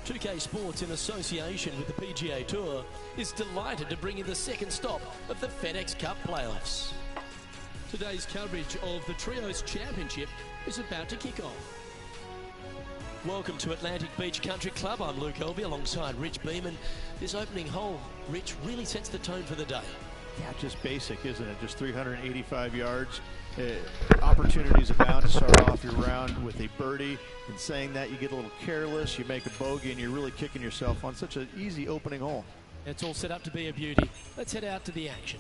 2K Sports, in association with the PGA Tour, is delighted to bring you the second stop of the FedEx Cup playoffs. Today's coverage of the Trios Championship is about to kick off. Welcome to Atlantic Beach Country Club. I'm Luke Elvey alongside Rich Beeman. This opening hole, Rich, really sets the tone for the day. Yeah, just basic, isn't it? Just 385 yards. Opportunities abound to start off your round with a birdie. And saying that, you get a little careless, you make a bogey, and you're really kicking yourself on such an easy opening hole. It's all set up to be a beauty. Let's head out to the action.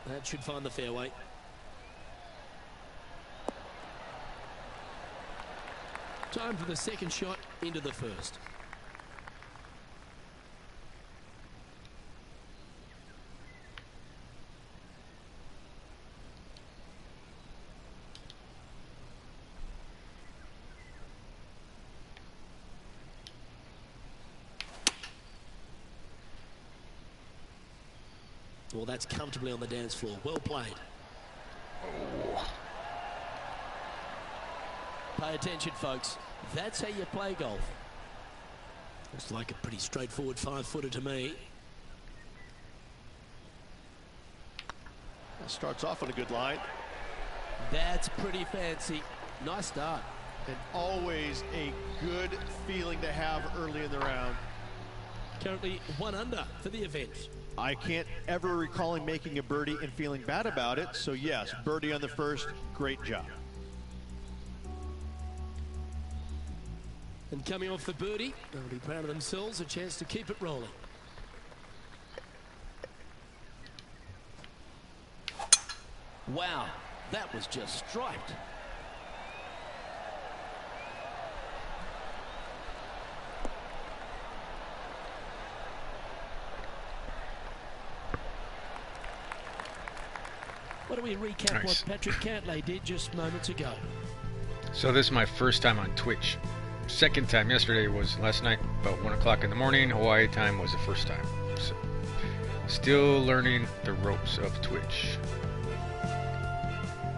That should find the fairway. Time for the second shot into the first. Well, that's comfortably on the dance floor. Well played. Oh. Pay attention, folks. That's how you play golf. Looks like a pretty straightforward 5-footer to me. That starts off on a good line. That's pretty fancy. Nice start. And always a good feeling to have early in the round. Currently 1 under for the event. I can't ever recall him making a birdie and feeling bad about it. So yes, birdie on the first, great job. And coming off the birdie, they'll be proud of themselves, a chance to keep it rolling. Wow, that was just striped. Why don't we recap what Patrick Cantlay did just moments ago? So this is my first time on Twitch. Second time. Yesterday was last night, about 1 o'clock in the morning. Hawaii time was the first time. So still learning the ropes of Twitch.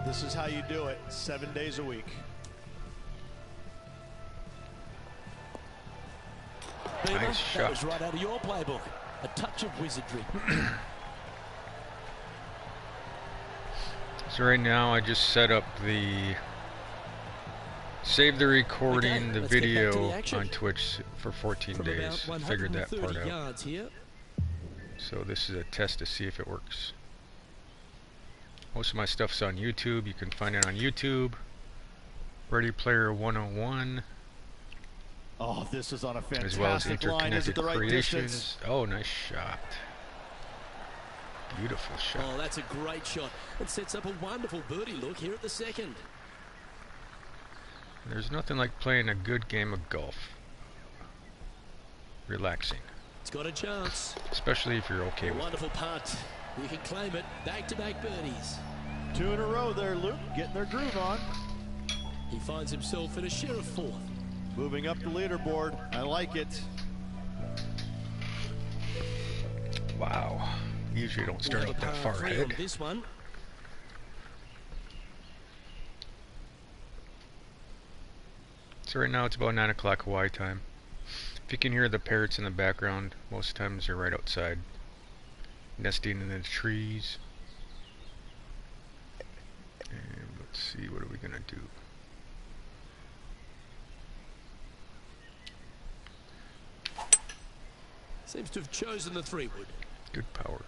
This is how you do it, 7 days a week. Nice shot. That was right out of your playbook. A touch of wizardry. So right now I just set up the save the recording, the video on Twitch for 14 days. Figured that part out. So this is a test to see if it works. Most of my stuff's on YouTube. You can find it on YouTube. Ready Player 101. Oh, this is on a fantastic as well as line. Is it the right Creations. distance? Oh, nice shot. Beautiful shot. Oh, that's a great shot. It sets up a wonderful birdie look here at the second. There's nothing like playing a good game of golf. Relaxing. It's got a chance. Especially if you're okay with it. Wonderful putt. You can claim it. Back-to-back birdies. 2 in a row there, Luke. Getting their groove on. He finds himself in a share of 4th. Moving up the leaderboard. I like it. Wow. Usually don't start up that far ahead. This one. So right now it's about 9 o'clock Hawaii time. If you can hear the parrots in the background, most times they're right outside, nesting in the trees. And let's see, what are we gonna do? Seems to have chosen the 3-wood. Good power.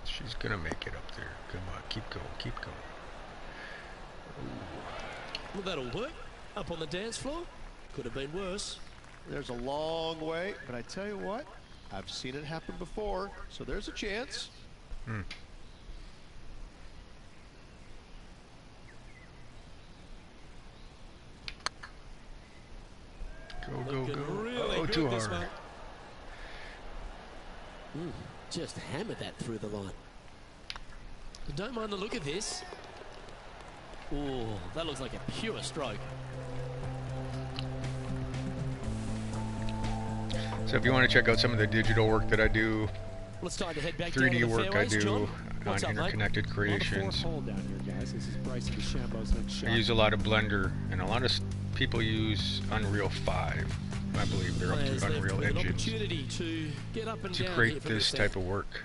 She's gonna make it up there. Come on, keep going, keep going. Ooh. Well, that'll work. Up on the dance floor. Could have been worse. There's a long way, but I tell you what, I've seen it happen before, so there's a chance. Hmm. Go, go, go. Really oh, too hard. Just hammered that through the line. Don't mind the look of this. Oh, that looks like a pure stroke. So if you want to check out some of the digital work that I do, Let's start to head back 3D down to the work I fairways, do John. on What's up, mate? interconnected creations, Hole down here, guys. This is Bryson DeChambeau's next shot. I use a lot of Blender, and a lot of people use Unreal 5. I believe they're up Players to left Unreal with an engines opportunity to get up and to down create here from this the type south. of work.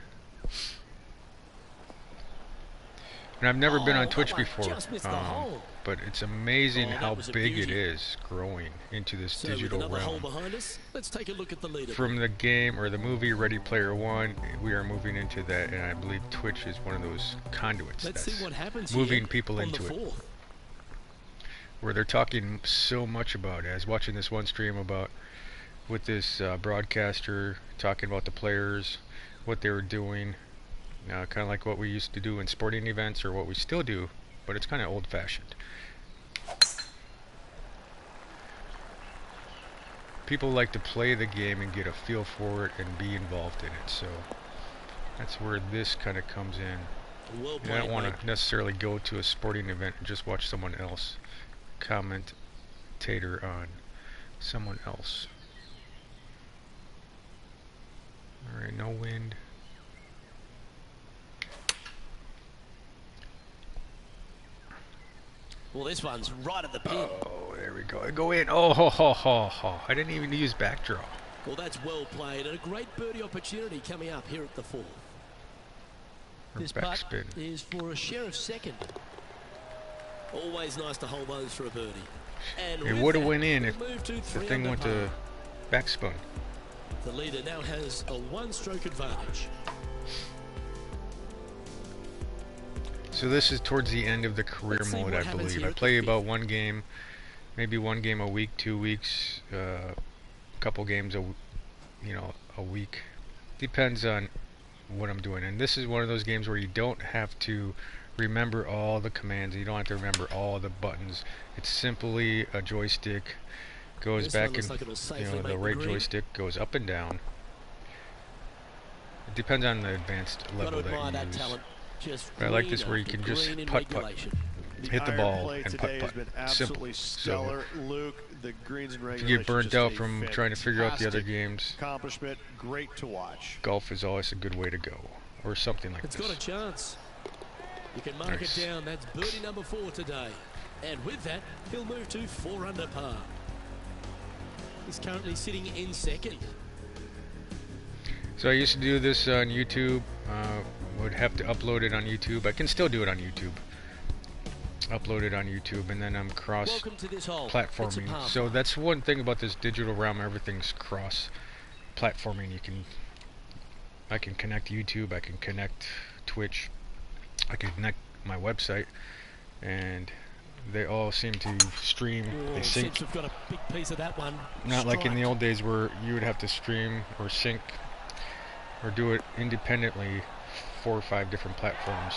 And I've never been on Oh, Twitch that one before, just missed the hole. but it's amazing Oh, that how was a big it beauty. is growing into this So with digital another hole realm. behind us, let's take a look at the leader. From the game or the movie Ready Player One, we are moving into that, and I believe Twitch is one of those conduits Let's that's see what happens moving here people on into the it. fourth. Where they're talking so much about it. I was watching this one stream about with this broadcaster talking about the players, what they were doing, kind of like what we used to do in sporting events, or what we still do, but it's kind of old-fashioned. People like to play the game and get a feel for it and be involved in it, so that's where this kind of comes in. Well I don't played, want mate. to necessarily go to a sporting event and just watch someone else commentator on someone else. Alright, no wind. Well, this one's right at the pin. Oh, there we go. Go in. Oh, ho, ho, ho, ho. I didn't even use backdraw. Well, that's well played, and a great birdie opportunity coming up here at the fourth. Or This putt backspin. is for a share of second. Always nice to hold those for a birdie. And It with would have that, went in we if move to the 3 thing under went par. to backspin. The leader now has a one-stroke advantage. So this is towards the end of the career Let's see mode, what I happens believe. here I at the play about fifth. one game, maybe one game a week, 2 weeks, couple games a week. Depends on what I'm doing. And this is one of those games where you don't have to remember all the commands. You don't have to remember all the buttons. It's simply a joystick. Goes This back one looks and like it'll safely the make right green. joystick goes up and down. It depends on the advanced Got to level admire that you that use. talent. Just But I like green this where you after can just green in putt, putt. regulation. Hit the iron ball play and today putt, has been putt. absolutely Simple. stellar. Luke, the greens and If regulation. you get burnt just out a from trying to figure out the other fantastic games, accomplishment, great to watch. golf is always a good way to go, or something like It's this. got a chance. You can mark Nice. it down. That's birdie number 4 today. And with that, he'll move to 4 under par. He's currently sitting in second. So I used to do this on YouTube. Would have to upload it on YouTube. I can still do it on YouTube. Upload it on YouTube, and then I'm Welcome to this hole. It's a cross-platforming. par So five. that's one thing about this digital realm. Everything's cross-platforming. I can connect YouTube. I can connect Twitch. I can connect my website, and they all seem to stream. They sync. Sips have got a big piece of that one. Not like in the Strike. old days where you would have to stream or sync or do it independently, 4 or 5 different platforms.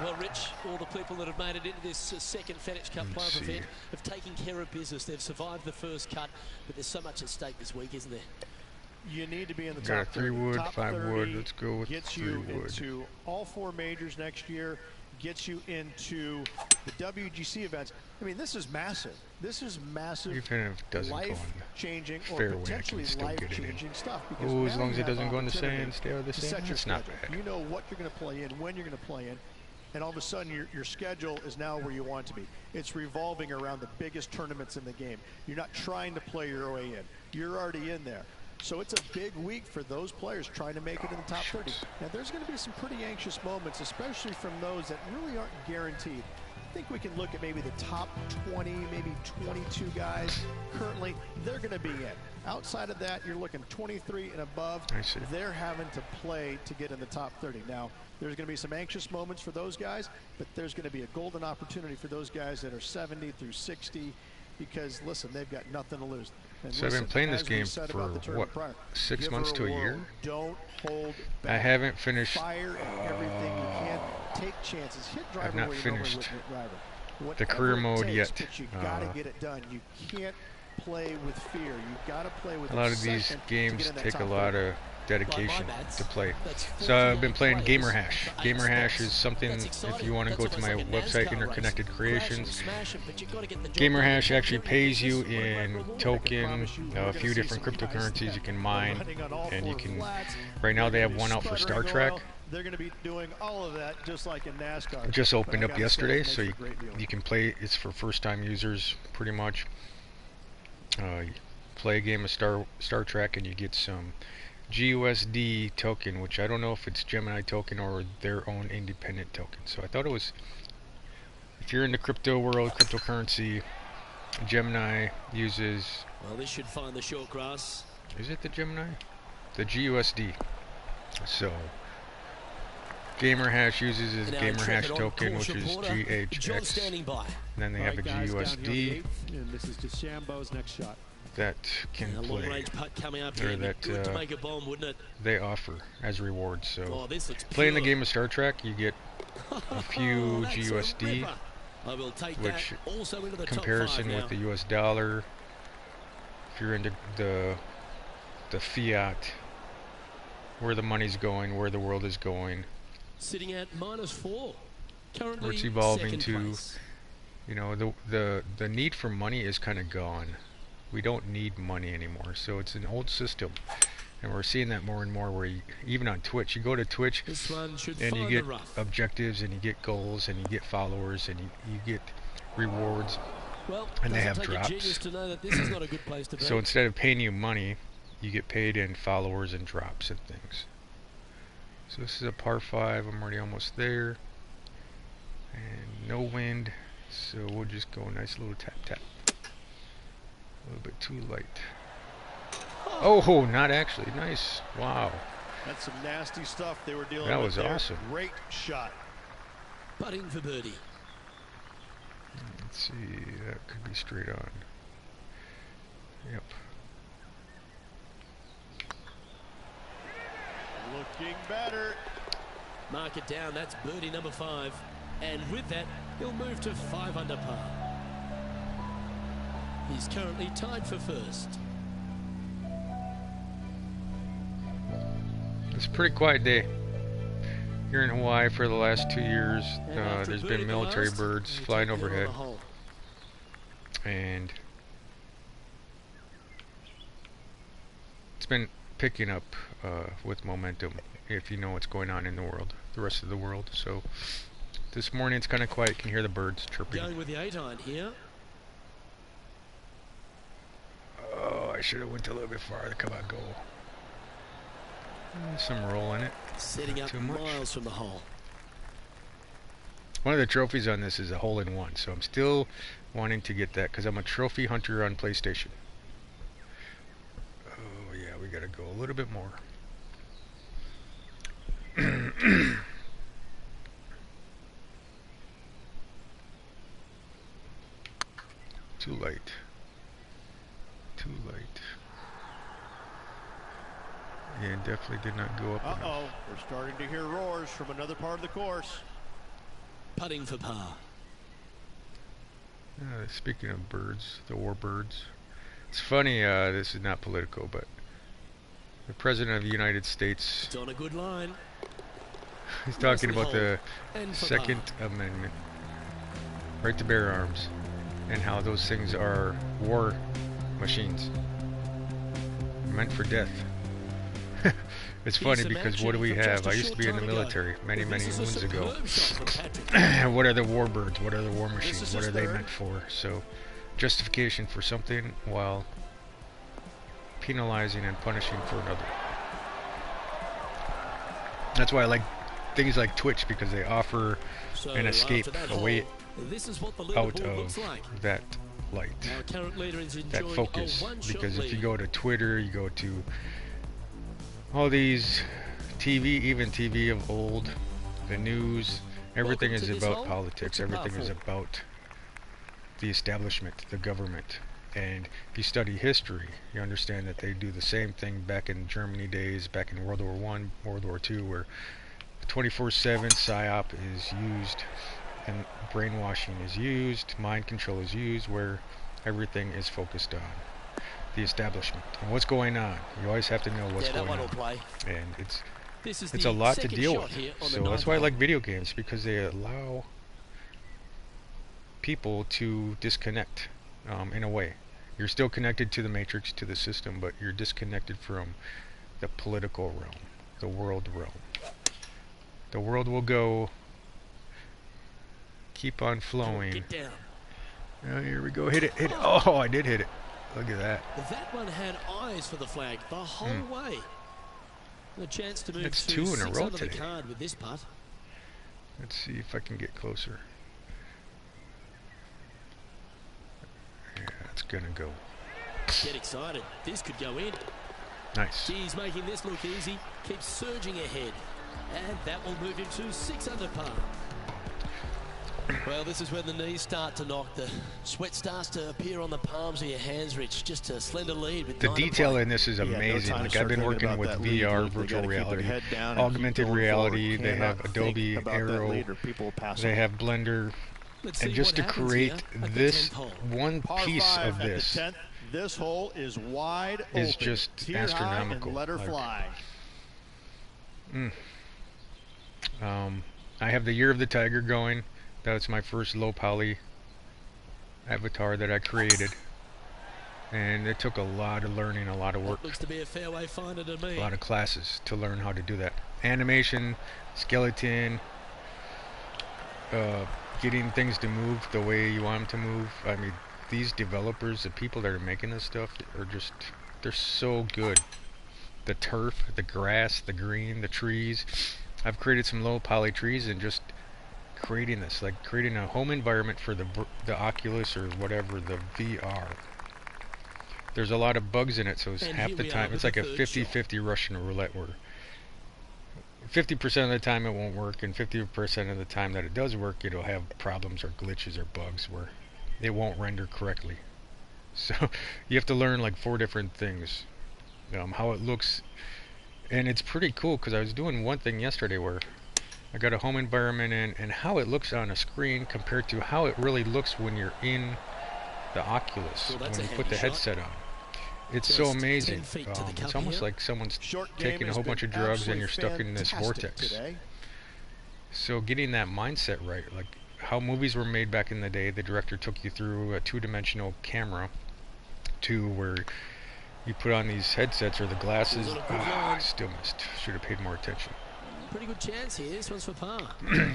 Well, Rich, all the people that have made it into this second FedEx Cup Let's playoff see. event have taken care of business. They've survived the first cut, but there's so much at stake this week, isn't there? You need to be in the Got a top 3 30. wood, Top 5 wood. 30 Let's go with gets 3 you wood. into all 4 majors next year, gets you into the WGC events. I mean, this is massive. This is massive, Even if it doesn't go in life-changing or fairway, I can potentially still get it in. life-changing stuff. Because Oh, as now long as you it have doesn't go in the opportunity sand, stay out of the to sand. set your That's not schedule. bad. You know what you're going to play in, when you're going to play in, and all of a sudden your schedule is now where you want it to be. It's revolving around the biggest tournaments in the game. You're not trying to play your way in. You're already in there. So it's a big week for those players trying to make it in the top 30. Now there's going to be some pretty anxious moments, especially from those that really aren't guaranteed. I think we can look at maybe the top 20, maybe 22 guys currently. They're going to be in. Outside of that, you're looking 23 and above. I see. They're having to play to get in the top 30. Now, there's going to be some anxious moments for those guys, but there's going to be a golden opportunity for those guys that are 70 through 60 because, listen, they've got nothing to lose. And So I've been playing this as we game said for, about the tournament what, prior, 6 give months her to a whirl. year? Don't hold back. I haven't finished. Fire at everything you can. Take chances. Hit driver not where you normally finished wouldn't hit driver. the career Whatever it mode takes, yet. but you got to get it done. You can't play with fear. You got to play with a lot of these games take a lot of dedication to play. So I've been playing Gamer Hash. Gamer Hash is something, if you want to go to my website, Interconnected Creations, Gamer Hash actually pays you in token, a few different cryptocurrencies you can mine, and you can, right now they have one out for Star Trek. They're going to be doing all of that just like in NASCAR. Just opened up yesterday, so you can play. It's for first-time users, pretty much. You play a game of Star Trek, and you get some GUSD token, which I don't know if it's Gemini token or their own independent token. So I thought it was, if you're in the crypto world, cryptocurrency, Gemini uses. Well, this should find the short grass. Is it the Gemini? The GUSD. So Gamer Hash uses his Gamer Hash token, which is GHX. And then they have a GUSD that can play, or that they offer as rewards. So playing the game of Star Trek, you get a few GUSD, which comparison with the US dollar, if you're into the fiat, where the money's going, where the world is going. Sitting at -4. Currently where it's evolving second to, place. you know, the need for money is kind of gone. We don't need money anymore. So it's an old system, and we're seeing that more and more. Where you, even on Twitch, you go to Twitch and you get objectives, and you get goals, and you get followers, and you get rewards, and they have drops. So instead of paying you money, you get paid in followers and drops and things. So this is a par 5. I'm already almost there. And no wind. So we'll just go a nice little tap tap. A little bit too light. Oh, not actually. Nice. Wow. That's some nasty stuff they were dealing with. That was awesome. Great shot. Putting for birdie. Let's see. That could be straight on. Yep. Looking better. Mark it down. That's birdie number 5. And with that, he'll move to 5 under par. He's currently tied for first. It's a pretty quiet day here in Hawaii for the last 2 years. There's been military birds flying overhead. And it's been picking up with momentum, if you know what's going on in the world, the rest of the world. So this morning it's kind of quiet. You can hear the birds chirping. Going with the 8-iron here. Oh, I should have went a little bit farther. Come on, go. Some roll in it. Setting up miles from the hole. One of the trophies on this is a hole-in-one, so I'm still wanting to get that because I'm a trophy hunter on PlayStation. Oh yeah, we gotta go a little bit more. Too light. Too light. Yeah, it definitely did not go up enough. Uh-oh, we're starting to hear roars from another part of the course. Putting for par. Speaking of birds, the warbirds. It's funny, this is not political, but the President of the United States, It's on a good line. he's talking about the Second Amendment, right to bear arms, and how those things are war machines, meant for death. It's funny because what do we have? I used to be in the military many moons ago. What are the warbirds? What are the war machines? What are they meant for? So, justification for something while penalizing and punishing for another. That's why I like things like Twitch, because they offer an escape, a way out of that light, that focus. Because if you go to Twitter, you go to all these TV, even TV of old, the news, everything is about politics, everything is about the establishment, the government. And if you study history, you understand that they do the same thing back in Germany days, back in World War I, World War II, where 24/7 PSYOP is used, and brainwashing is used, mind control is used, where everything is focused on the establishment and what's going on. You always have to know what's going on, and it's a lot to deal with. So that's why I like video games, because they allow people to disconnect in a way. You're still connected to the matrix, to the system, but you're disconnected from the political realm, the world realm. The world will go, keep on flowing. Get down. Oh, here we go. Hit it, hit it. Oh, I did hit it. Look at that. That one had eyes for the flag the whole way. The chance to move That's to 2 in a 6 row under the today. card with this putt. Let's see if I can get closer. Yeah, it's gonna go. Get excited. This could go in. Nice. He's making this look easy. Keeps surging ahead. And that will move him to 6 under par. Well, this is when the knees start to knock. The sweat starts to appear on the palms of your hands, Rich. Just a slender lead. With The detail in this is amazing. Like, I've been working with VR, virtual reality, augmented reality. They have Adobe Aero. They have Blender. And just to create this one piece of this hole is wide open. Is just astronomical. Let her fly. I have the Year of the Tiger going. That's my first low poly avatar that I created, and it took a lot of learning, a lot of work, looks to be a fairway finder to me. A lot of classes to learn how to do that. Animation, skeleton, getting things to move the way you want them to move. I mean, these developers, the people that are making this stuff, are just, they're so good. The turf, the grass, the green, the trees. I've created some low poly trees and just creating this, like creating a home environment for the Oculus or whatever, the VR. There's a lot of bugs in it, so it's half the time it's like a 50-50 Russian roulette, where 50% of the time it won't work, and 50% of the time that it does work, it'll have problems or glitches or bugs where it won't render correctly. So you have to learn like 4 different things, how it looks, and it's pretty cool, because I was doing one thing yesterday where I got a home environment in, and how it looks on a screen compared to how it really looks when you're in the Oculus, when you put the headset on. It's so amazing. It's almost like someone's taking a whole bunch of drugs and you're stuck in this vortex. So getting that mindset right, like how movies were made back in the day, the director took you through a 2-dimensional camera to where you put on these headsets or the glasses. I still missed. Should have paid more attention. Pretty good chance here. This one's for par.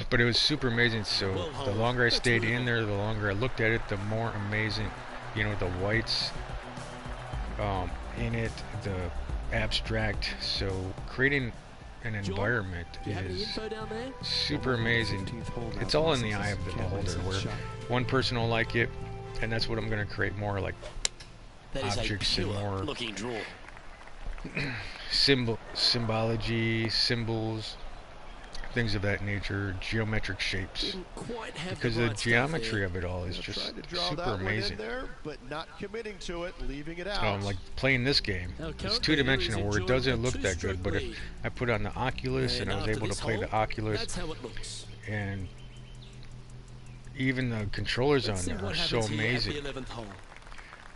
But it was super amazing. So the longer I stayed in there, the longer I looked at it, the more amazing. You know, the whites in it, the abstract. So creating an environment is super amazing. It's all in the eye of the beholder. Where one person will like it, and that's what I'm going to create more, like objects and more symbology, symbols, things of that nature, geometric shapes. Because the geometry of it all is just super amazing. But not committing to it, leaving it out. Like playing this game, it's 2-dimensional where it doesn't look that good, but if I put on the Oculus and I was able to play the Oculus, and even the controllers on there are so amazing.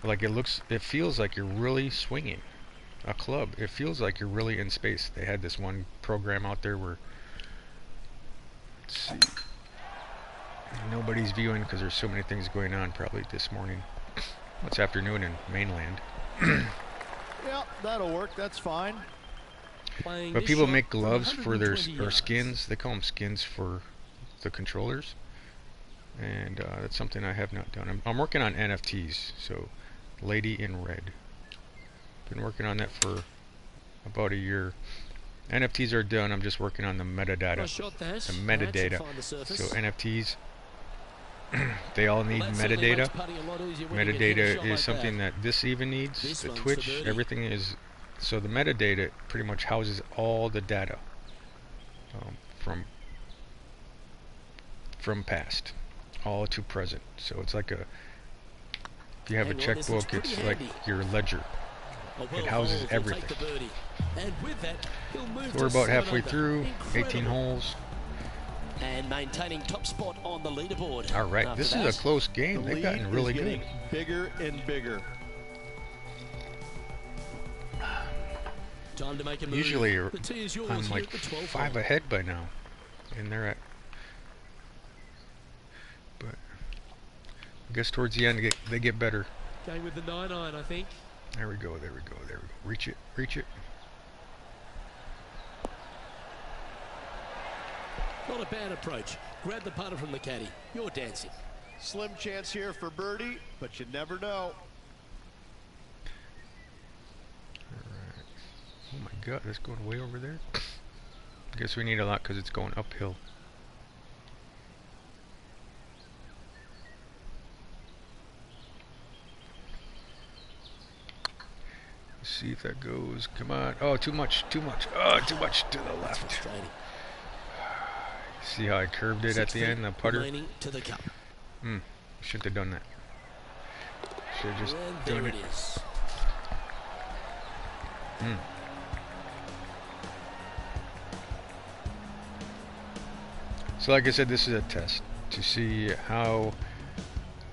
Like it feels like you're really swinging a club. It feels like you're really in space. They had this one program out there where, let's see, nobody's viewing because there's so many things going on probably this morning. It's afternoon in mainland. Yeah, that'll work. That's fine. But people make gloves for their, or skins. They call them skins for the controllers. And that's something I have not done. I'm working on NFTs. So, Lady in Red. Been working on that for about a year. NFTs are done. I'm just working on the metadata. The metadata. So NFTs, they all need metadata. Metadata is something that this even needs. The Twitch, everything is. So the metadata pretty much houses all the data from past, all to present. So it's like if you have a checkbook, it's like your ledger. It houses everything. So we're about halfway through, 18 holes. And maintaining top spot on the leaderboard. All right, this is a close game. They've gotten really good. Bigger and bigger. Time to make a move. Usually the tee is yours I'm like 5 ahead by now, and they're at. But I guess towards the end they get better. Going with the 9-iron, I think. There we go. There we go. There we go. Reach it. Reach it. Not a bad approach. Grab the putter from the caddy. You're dancing. Slim chance here for birdie, but you never know. Alright. Oh my god, that's going way over there. I guess we need a lot because it's going uphill. Let's see if that goes. Come on. Oh, too much. Too much. Oh, too much to the left. See how I curved it at the end, the putter? To the cup. Shouldn't have done that. Should have just done it. So like I said, this is a test to see how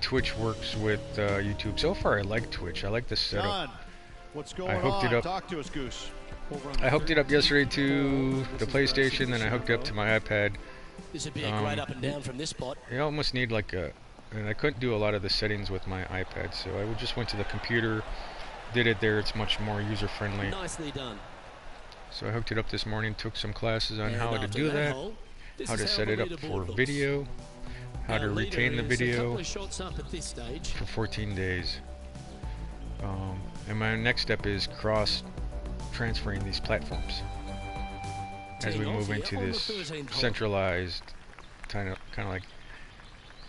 Twitch works with YouTube. So far I like Twitch. I like the setup. John, what's going I hooked on? it up. Talk to us, Goose. I hooked it up yesterday to the PlayStation, then I hooked it up to my iPad. This would be a great up and down from this spot. You almost need like a, and I couldn't do a lot of the settings with my iPad, so I just went to the computer, did it there. It's much more user friendly. Nicely done. So I hooked it up this morning, took some classes on how to do that, how to set it up for video, how to retain the video for 14 days. And my next step is cross transferring these platforms as we move into this centralized kind of like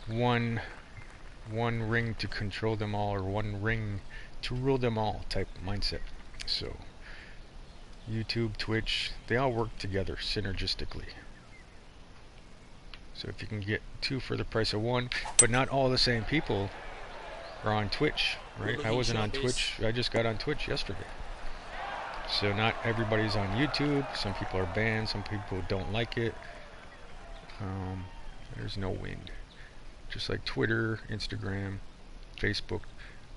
one ring to control them all, or one ring to rule them all type mindset. So YouTube, Twitch, they all work together synergistically. So if you can get two for the price of one, but not all the same people are on Twitch, right? I wasn't on Twitch. I just got on Twitch yesterday. So not everybody's on YouTube. Some people are banned. Some people don't like it. There's no wind. Just like Twitter, Instagram, Facebook.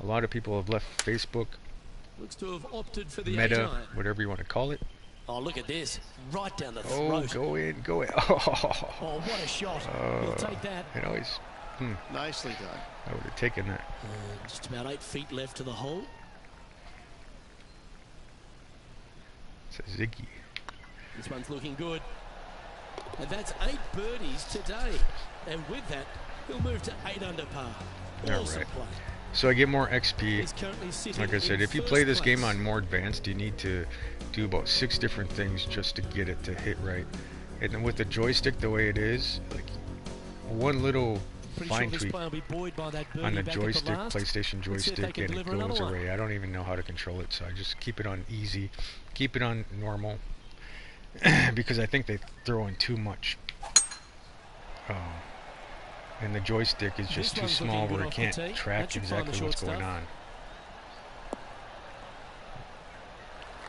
A lot of people have left Facebook. Looks to have opted for the Meta, whatever you want to call it. Oh, look at this. Right down the throat. Oh, go in, go in. Oh, what a shot. We'll take that. You know, he's... Nicely done. I would have taken that. Just about 8 feet left to the hole. It's a Ziggy. This one's looking good. And that's 8 birdies today. And with that, he'll move to 8 under par. Awesome play. So I get more XP. Like I said, if you play this game on more advanced, you need to do about 6 different things just to get it to hit right. And then with the joystick the way it is, like one little fine tweak on the joystick, PlayStation joystick, and it goes away. I don't even know how to control it, so I just keep it on easy, keep it on normal, because I think they throw in too much. And the joystick is just too small where it can't track exactly what's going on.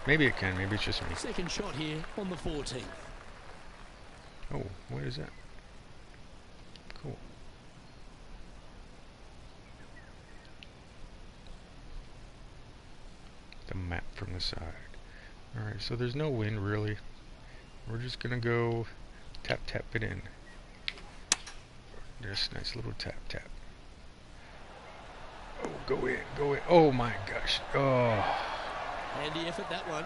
Maybe it can, maybe it's just me. Second shot here on the 14th. Oh, what is that? Cool. The map from the side. Alright, so there's no wind really. We're just gonna go tap it in. Just nice little tap. Oh, go in. Oh my gosh. Oh. Handy effort, that one.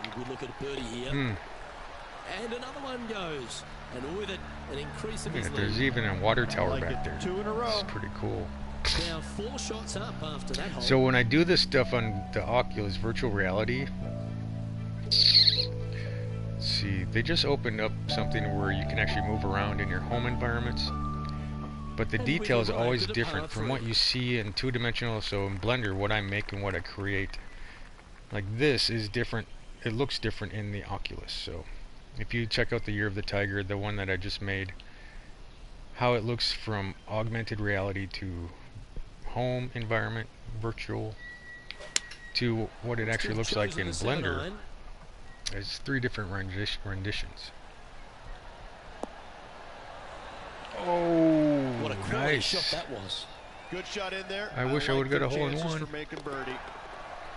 And a good look at birdie here. And another one goes. And with it, an increase of his lead. There's even a water tower like back there. 2 in a row. It's pretty cool. Now 4 shots up after that hole. So when I do this stuff on the Oculus virtual reality, see, they just opened up something where you can actually move around in your home environments, but the detail is always different from what you see in two-dimensional. So in Blender, what I make and what I create, like this is different. It looks different in the Oculus. So if you check out the Year of the Tiger, the one that I just made, how it looks from augmented reality to home environment, virtual, to what it actually looks like in Blender. There's 3 different renditions. Oh, What a quality nice. shot that was. Good shot in there. I wish I would have got a hole in chances one. for making birdie.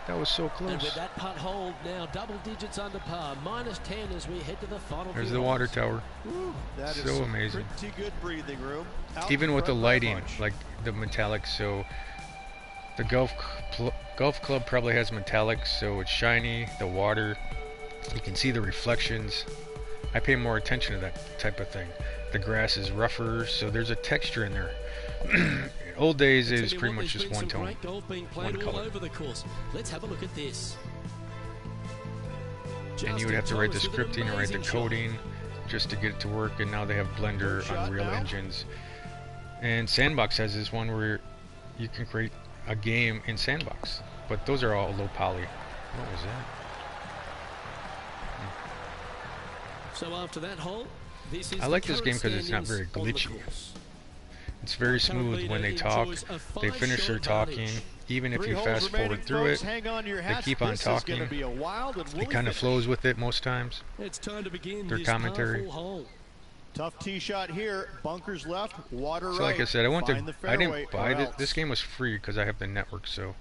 That was so And close. with that putt hold now double digits under par, -10 as we head to the final. There's few the water holes. tower. Woo, that So is amazing. Pretty good breathing room. Out Even with the front by a lighting, bunch. like the metallic, so the golf club probably has metallic, so it's shiny. The water, you can see the reflections. I pay more attention to that type of thing. The grass is rougher, so there's a texture in there. In old days, it was pretty much just one tone, Great golf being played one all color. over the course. Let's have a look at this. And you would have to write the scripting or write the coding just to get it to work, and now they have Blender, Unreal Engines. And Sandbox has this one where you can create a game in Sandbox, but those are all low poly. What was that? So after that hole, this is I like the this game current 'cause it's not very standings on the glitchy. course. It's very Current smooth leader when they talk. enjoys a They 5 finish their shot talking. advantage. Even if 3 you holes fast remaining, forward through folks. it, Hang on to your they hats. keep on This is talking. gonna be a wild and it woolly kind of finish. flows with it most times. It's time to begin Their this commentary. powerful hole. Tough tee shot here. Bunkers left, water So right. like I said, I went Find to. the I fairway didn't buy or it. else. This game was free because I have the network, so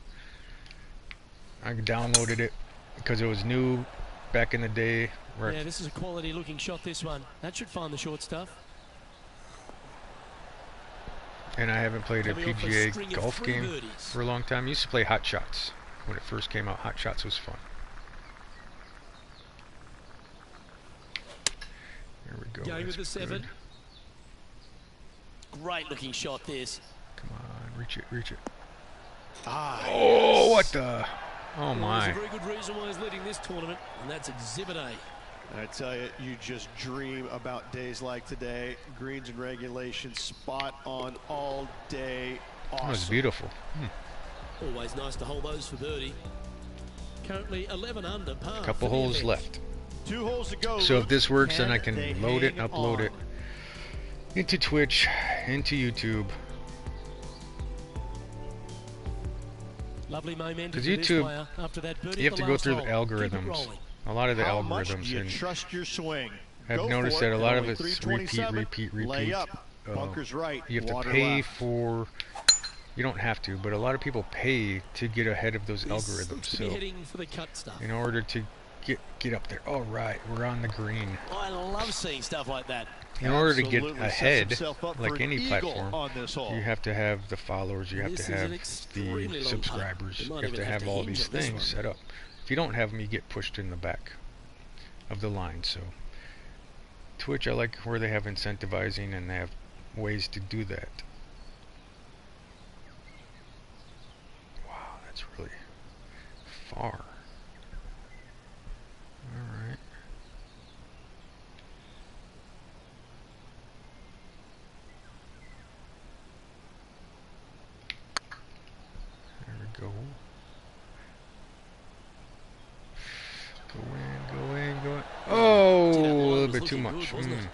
I downloaded it because it was new back in the day. Right. Yeah, this is a quality looking shot, this one. That should find the short stuff. And I haven't played a Coming off a PGA string of golf 3 game birdies. for a long time. I used to play Hot Shots when it first came out. Hot Shots was fun. There we go. Going with That's the 7. good. Great looking shot, this. Come on, reach it, reach it. Ah, Oh, yes. what the? Oh Well, my! there's a very good reason why he's leading this tournament, and that's Exhibit A. I tell you, you just dream about days like today. Greens and regulations, spot on all day. Awesome. That was beautiful. Always nice to hold those for birdie. Currently 11 under par. Couple for the holes event. left. 2 holes to go. So if this works, then I Can can they load it, hang upload on? it into Twitch, into YouTube. Lovely momentum. Because for this YouTube, player after that birdie you have at to the go last through the hole. Keep it algorithms. rolling. A lot of the How much do algorithms, you and trust your swing? I've Go noticed for that it. a lot At of only it's repeat, 327, lay up. uh, Bunkers right. You have to water pay left. for. You don't have to, but a lot of people pay to get ahead of those This algorithms. looks to be So heading for the cut stuff. in order to get up there, all right, we're on the green. I love seeing stuff like that. In order to get Absolutely sets ahead, himself up for like an any eagle platform, on this hole. you have to have the followers, you have This to is an have extremely the long subscribers, putt. you They might have even to have have to all hinge these on this things one. set up. If you don't have them, you get pushed in the back of the line. So Twitch, I like where they have incentivizing and they have ways to do that. Wow, that's really far. Alright. There we go. Go in, go in, go in. Oh, See, that a line little was bit too looking much. good, wasn't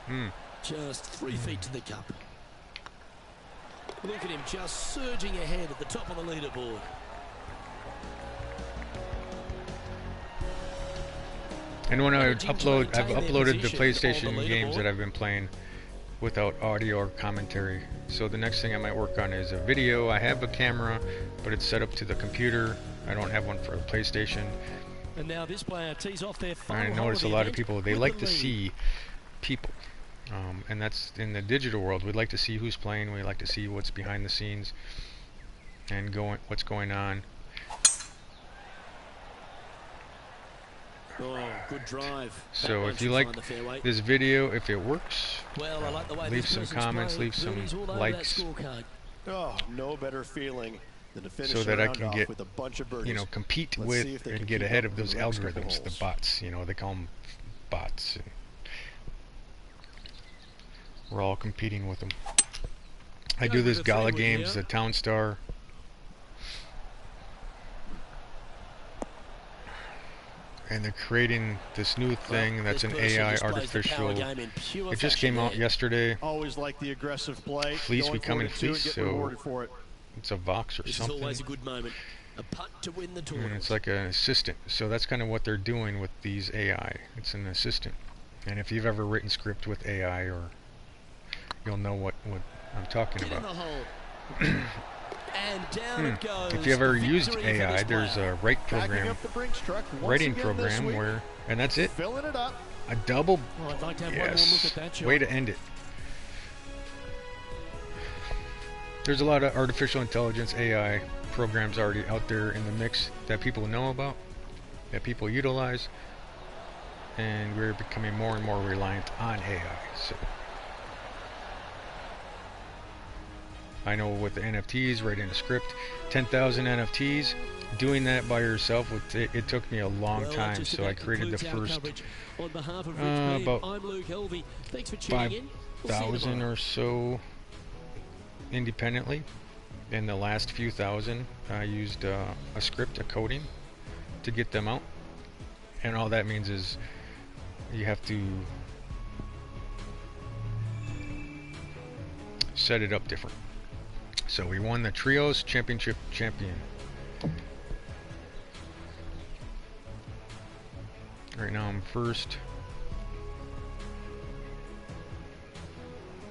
Mm. Just 3 feet to the cup. Look at him just surging ahead at the top of the leaderboard. And when I Managing to upload, I've maintain their uploaded the position on PlayStation the games leaderboard. that I've been playing without audio or commentary. So the next thing I might work on is a video. I have a camera, but it's set up to the computer. I don't have one for the PlayStation. And now this player tees off their And final I hole notice a the lot of event people, they with like the to lead. see people. And that's in the digital world. We'd like to see who's playing. We like to see what's behind the scenes and what's going on. Oh, good drive. So That one if you should like find the fairway. this video, if it works, Well, I like the way leave this some person's comments, played. leave some Birdies all over that likes. scorecard. Oh, no better feeling than to finish So the that I round can off get, with a bunch of birdies. you know, compete Let's see if with they and can get keep ahead up of for those the next couple algorithms, the holes. bots. You know, they call them bots. And we're all competing with them. I Go do with this the gala fairway games, here. the Town Star. And they're creating this new thing that's This an person AI displays the power artificial. game in pure It just fashion came out there. yesterday. Always like the aggressive play. Fleece going becoming for it too and fleece, getting so rewarded for it. it's a Vox or This is something. always a good moment. A putt to win the And tournament. it's like an assistant. So that's kind of what they're doing with these AI. It's an assistant. And if you've ever written script with AI, or you'll know what I'm talking Hit in about. the hole. And down it goes. If you ever used Victory for AI, this there's player. a writing Writing program where, and that's it. Filling it up. A double. Well, I'd like to have one more look Yes. at that shot. Way to end it. There's a lot of artificial intelligence AI programs already out there in the mix that people know about, that people utilize, and we're becoming more and more reliant on AI. So I know with the NFTs, writing a script, 10,000 NFTs, doing that by yourself, it took me a long time. So I created the first about 5,000 or so independently. In the last few thousand, I used a script, a coding, to get them out. And all that means is you have to set it up different. So we won the Trios Championship champion. Right now I'm first.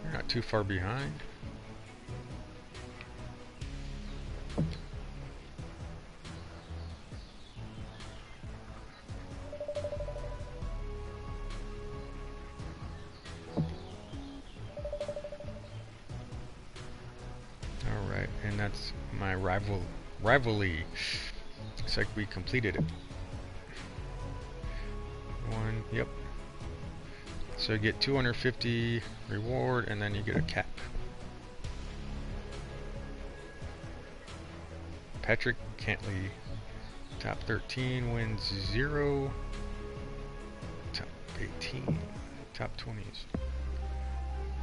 We're not too far behind. Alright, and that's my rivalry. Looks like we completed it. One, yep. So you get 250 reward, and then you get a cap. Patrick Cantley, top 13, wins 0. Top 18, top 20s.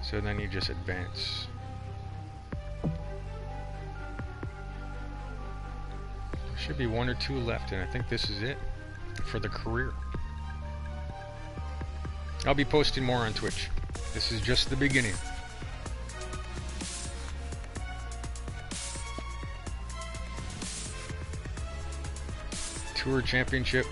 So then you just advance. Should be 1 or 2 left, and I think this is it for the career. I'll be posting more on Twitch. This is just the beginning. Tour Championship